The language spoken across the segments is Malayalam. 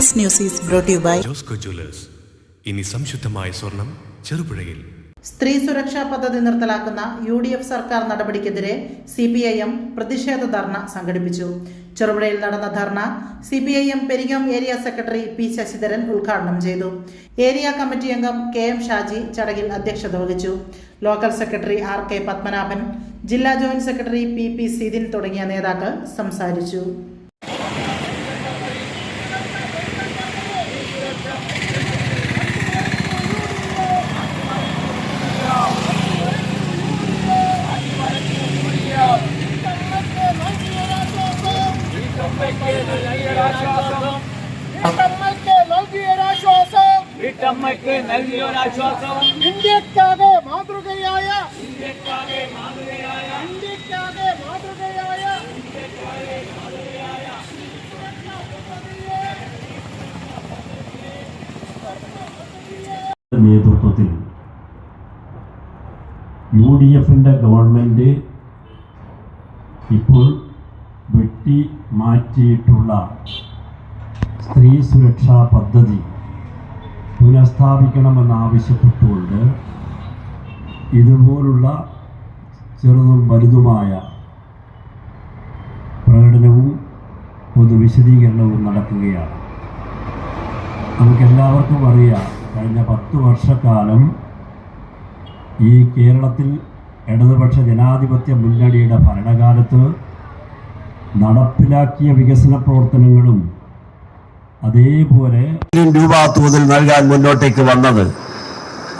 This news is brought to you by Josco Jewellers. ഇനി സംശുദ്ധമായ സ്വർണം ചെറുപുഴയിൽ. സ്ത്രീ സുരക്ഷാ പദ്ധതി നിർത്തലാക്കുന്ന UDF സർക്കാർ നടപടിക്കെതിരെ CPIM പ്രതിഷേധ ധർണ സംഘടിപ്പിച്ചു. ചെറുപുഴയിൽ നടന്ന ധർണ CPIM Peringome area secretary P Sasidharan ഉദ്ഘാടനം ചെയ്തു. ഏരിയ കമ്മിറ്റി അംഗം KM ഷാജി ചടങ്ങിൽ അധ്യക്ഷത വഹിച്ചു. ലോക്കൽ സെക്രട്ടറി RK പത്മനാഭൻ, ജില്ലാ ജോയിന്റ് സെക്രട്ടറി PP സിദിൻ തുടങ്ങിയ നേതാക്കൾ സംസാരിച്ചു. ഇന്ത്യക്കാകെ മാതൃകയായ നേതൃത്വത്തിൽ UDFന്റെ ഗവൺമെന്റ് ഇപ്പോൾ വെട്ടി മാറ്റിയിട്ടുള്ള സ്ത്രീ സുരക്ഷാ പദ്ധതി പുനഃസ്ഥാപിക്കണമെന്നാവശ്യപ്പെട്ടുകൊണ്ട് ഇതുപോലുള്ള ചെറുതും വലുതുമായ പ്രകടനവും പൊതുവിശദീകരണവും നടക്കുകയാണ്. നമുക്കെല്ലാവർക്കും അറിയാം, കഴിഞ്ഞ 10 വർഷക്കാലം ഈ കേരളത്തിൽ ഇടതുപക്ഷ ജനാധിപത്യ മുന്നണിയുടെ ഭരണകാലത്ത് നടപ്പിലാക്കിയ വികസന പ്രവർത്തനങ്ങളും അതേപോലെ രൂപ തോതിൽ നൽകാൻ മുന്നോട്ടേക്ക് വന്നത്.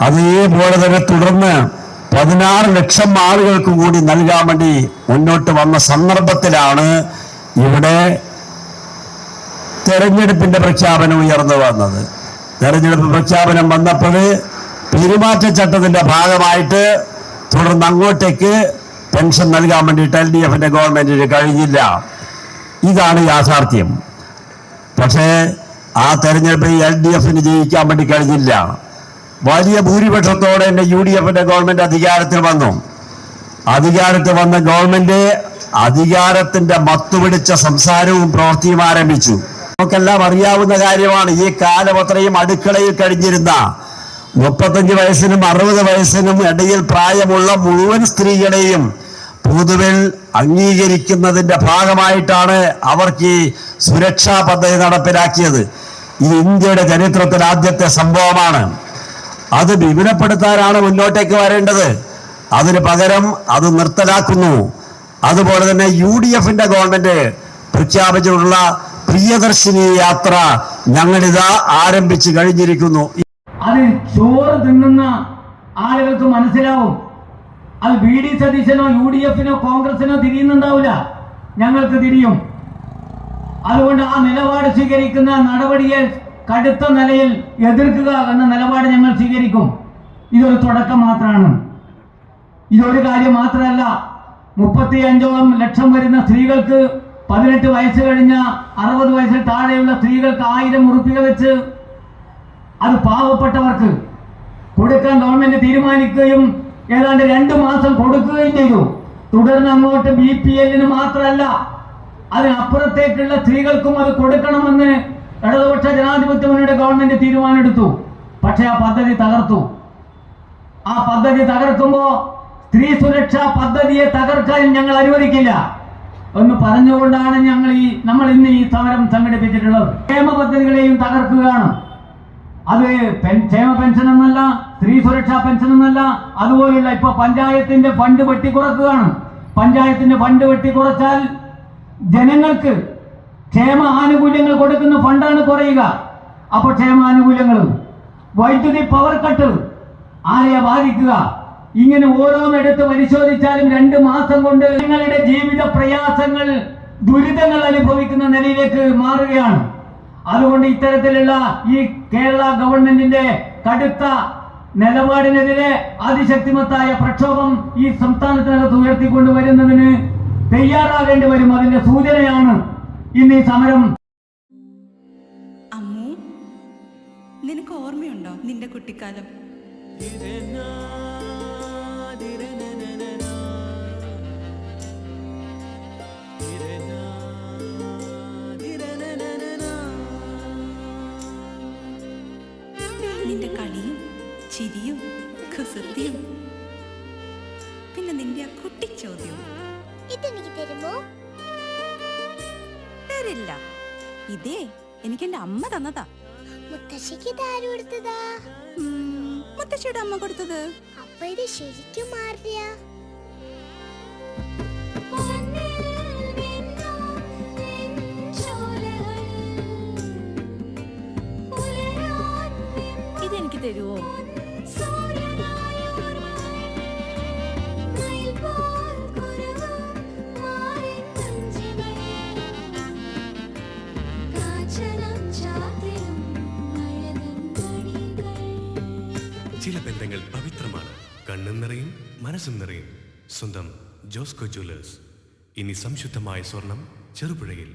അതേപോലെ തന്നെ തുടർന്ന് 16 ലക്ഷം ആളുകൾക്ക് കൂടി നൽകാൻ വേണ്ടി മുന്നോട്ട് വന്ന സന്ദർഭത്തിലാണ് ഇവിടെ തെരഞ്ഞെടുപ്പിന്റെ പ്രഖ്യാപനം ഉയർന്നു വന്നത്. തെരഞ്ഞെടുപ്പ് പ്രഖ്യാപനം വന്നപ്പോൾ പെരുമാറ്റച്ചട്ടത്തിന്റെ ഭാഗമായിട്ട് തുടർന്ന് അങ്ങോട്ടേക്ക് പെൻഷൻ നൽകാൻ വേണ്ടിയിട്ട് LDFന്റെ ഗവൺമെന്റിന് കഴിഞ്ഞില്ല. ഇതാണ് യാഥാർത്ഥ്യം. പക്ഷേ ആ തെരഞ്ഞെടുപ്പിൽ LDFന് ജയിക്കാൻ വേണ്ടി കഴിഞ്ഞില്ല. വലിയ ഭൂരിപക്ഷത്തോടെ തന്നെ UDFന്റെ ഗവൺമെന്റ് അധികാരത്തിൽ വന്നു. അധികാരത്തിൽ വന്ന ഗവൺമെന്റ് അധികാരത്തിന്റെ മത്തുപിടിച്ച സംസാരവും പ്രവൃത്തിയും ആരംഭിച്ചു. നമുക്കെല്ലാം അറിയാവുന്ന കാര്യമാണ്, ഈ കാലം അത്രയും അടുക്കളയിൽ കഴിഞ്ഞിരുന്ന 35 വയസ്സിനും 60 വയസ്സിനും ഇടയിൽ പ്രായമുള്ള മുഴുവൻ സ്ത്രീകളെയും പൊതുവിൽ അംഗീകരിക്കുന്നതിന്റെ ഭാഗമായിട്ടാണ് അവർക്ക് ഈ സുരക്ഷാ പദ്ധതി നടപ്പിലാക്കിയത്. ഇത് ഇന്ത്യയുടെ ചരിത്രത്തിൽ ആദ്യത്തെ സംഭവമാണ്. അത് വിപുലപ്പെടുത്താനാണ് മുന്നോട്ടേക്ക് വരേണ്ടത്. അതിന് പകരം അത് നിർത്തലാക്കുന്നു. അതുപോലെ തന്നെ UDFന്റെ ഗവൺമെന്റ് പ്രഖ്യാപിച്ചിട്ടുള്ള പ്രിയദർശിനി യാത്ര ഞങ്ങളിതാ ആരംഭിച്ചു കഴിഞ്ഞിരിക്കുന്നു. അത് ചോറ് തിന്നുന്ന ആളുകൾക്ക് മനസ്സിലാവും. അത് VD സതീശനോ UDFനോ കോൺഗ്രസിനോ തിരിയുന്നുണ്ടാവില്ല, ഞങ്ങൾക്ക് തിരിയും. അതുകൊണ്ട് ആ നിലപാട് സ്വീകരിക്കുന്ന നടപടിയെ കടുത്ത നിലയിൽ എതിർക്കുക എന്ന നിലപാട് ഞങ്ങൾ സ്വീകരിക്കും. ഇതൊരു തുടക്കം മാത്രമാണ്. ഇതൊരു കാര്യം മാത്രമല്ല, 35ഓളം ലക്ഷം വരുന്ന സ്ത്രീകൾക്ക് 18 വയസ്സ് കഴിഞ്ഞ 60 വയസ്സിൽ താഴെയുള്ള സ്ത്രീകൾക്ക് 1000 ഉറുപ്പിക വെച്ച് അത് പാവപ്പെട്ടവർക്ക് കൊടുക്കാൻ ഗവൺമെന്റ് തീരുമാനിക്കുകയും ഏതാണ്ട് 2 മാസം കൊടുക്കുകയും ചെയ്തു. തുടർന്ന് അങ്ങോട്ട് BPLന് മാത്രമല്ല, അതിനപ്പുറത്തേക്കുള്ള സ്ത്രീകൾക്കും അത് കൊടുക്കണമെന്ന് ഇടതുപക്ഷ ജനാധിപത്യ മുന്നണിയുടെ ഗവൺമെന്റ് തീരുമാനമെടുത്തു. പക്ഷേ ആ പദ്ധതി തകർത്തു. ആ പദ്ധതി തകർക്കുമ്പോൾ സ്ത്രീ സുരക്ഷാ പദ്ധതിയെ തകർക്കാൻ ഞങ്ങൾ അനുവദിക്കില്ല എന്ന് പറഞ്ഞുകൊണ്ടാണ് നമ്മൾ ഇന്ന് ഈ സമരം സംഘടിപ്പിച്ചിട്ടുള്ളത്. ക്ഷേമ പദ്ധതികളെയും തകർക്കുകയാണ്. അത് ക്ഷേമ പെൻഷൻ എന്നല്ല, സ്ത്രീ സുരക്ഷാ പെൻഷൻ എന്നല്ല, അതുപോലുള്ള ഇപ്പൊ പഞ്ചായത്തിന്റെ ഫണ്ട് വെട്ടിക്കുറക്കുകയാണ്. പഞ്ചായത്തിന്റെ ഫണ്ട് വെട്ടിക്കുറച്ചാൽ ജനങ്ങൾക്ക് ക്ഷേമ ആനുകൂല്യങ്ങൾ കൊടുക്കുന്ന ഫണ്ടാണ് കുറയുക. അപ്പൊ ക്ഷേമാനുകൂല്യങ്ങൾ, വൈദ്യുതി പവർ കട്ട് ആരെയാ ബാധിക്കുക? ഇങ്ങനെ ഓരോന്നെടുത്ത് പരിശോധിച്ചാലും 2 മാസം കൊണ്ട് നിങ്ങളുടെ ജീവിത പ്രയാസങ്ങൾ, ദുരിതങ്ങൾ അനുഭവിക്കുന്ന നിലയിലേക്ക് മാറുകയാണ്. അതുകൊണ്ട് ഇത്തരത്തിലുള്ള ഈ കേരള ഗവൺമെന്റിന്റെ കടുത്ത നിലപാടിനെതിരെ അതിശക്തിമത്തായ പ്രക്ഷോഭം ഈ സംസ്ഥാനത്തിനകത്ത് ഉയർത്തിക്കൊണ്ടുവരുന്നതിന് തയ്യാറാകേണ്ടി വരും. അതിന്റെ സൂചനയാണ് ഇന്ന് ഈ സമരം. അമ്മു, നിനക്ക് ഓർമ്മയുണ്ടോ നിന്റെ കുട്ടിക്കാലം? ചിരിയും കുസൃതിയും പിന്നെ നിന്റെ ആ കുട്ടിച്ചോദ്യവും. ഇതെനിക്ക് തരുമോ? തരില്ല. ഇതേ എനിക്ക് എന്റെ അമ്മ തന്നതാ. മുത്തശ്ശിക്ക് ഇതാര് കൊടുത്തതാ? മുത്തശ്ശിയുടെ അമ്മ കൊടുത്തത്. അപ്പൊ ഇത് ശരിക്കും മാറിയ? ഇതെനിക്ക് തരുവോ? ചില ബന്ധങ്ങൾ പവിത്രമാണ്. കണ്ണും നിറയും മനസ്സും നിറയും. സ്വന്തം ജോസ്കോ ജ്വല്ലേഴ്സ്. ഇനി സംശുദ്ധമായ സ്വർണം ചെറുപുഴയിൽ.